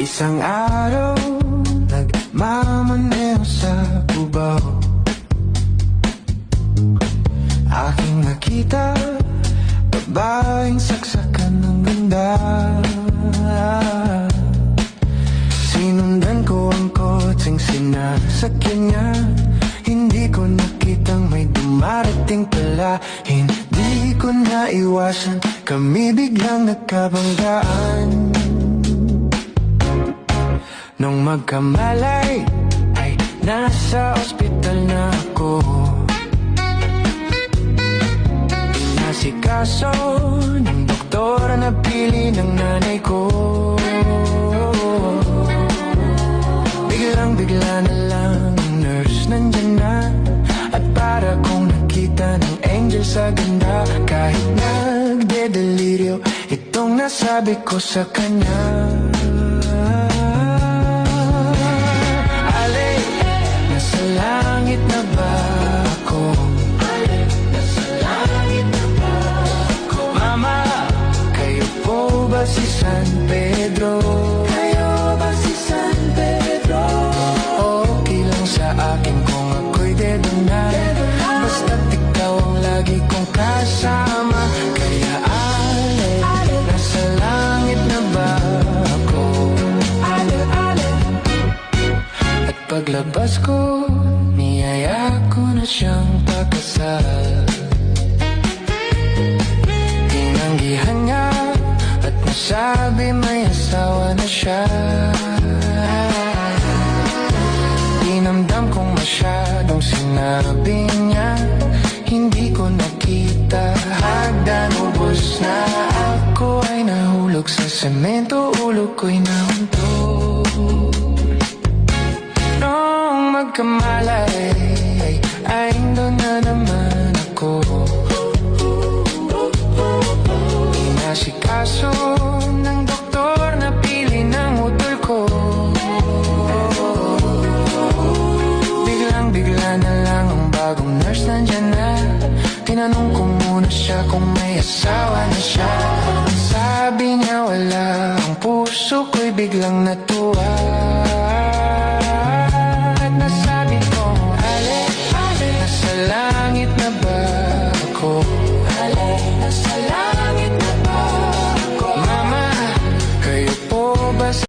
Isang araw, nagmamaneho sa Cubao. Aking nakita, babaeng saksakan ng ganda. Sinundan ko ang kotseng sinasakyan niya. Hindi ko nakitang may dumarating pala. Hindi ko naiwasan, kami biglang nagkabanggaan. Nung magkamalay, ay nasa ospital na ako. Inasikaso ng doktor na pili ng nanay ko. Biglang-bigla na lang ang nurse nandyan na. At para kong nakita ng angel sa ganda. Kahit nagde-delirio, itong nasabi ko sa kanya. Langit na ba ako? Nasa langit na ba ako? Mama, kayo po ba si San Pedro? Kayo ba si San Pedro? Okay lang sa akin kung ako'y dedo na. Basta't ikaw ang lagi kong kasama. Kaya ale, nasa langit na ba ako? Ale, ale. At paglabas ko, niyaya ko na siyang pakasal. Tinanggihan niya at nasabi may asawa na siya. Dinamdam kong masyadong sinabi niya. Hindi ko nakita hagdan, ubos na. Ako ay nahulog sa semento, ulo ko'y nahuntog. Nung magkamalay, ay doon na naman ako. Inasikaso ng doktor na pili ng utol ko. Biglang-bigla na lang ang bagong nurse nandyan na. Tinanong ko muna siya kung may asawa na siya. Sabi niya wala, ang puso ko'y biglang natuwa.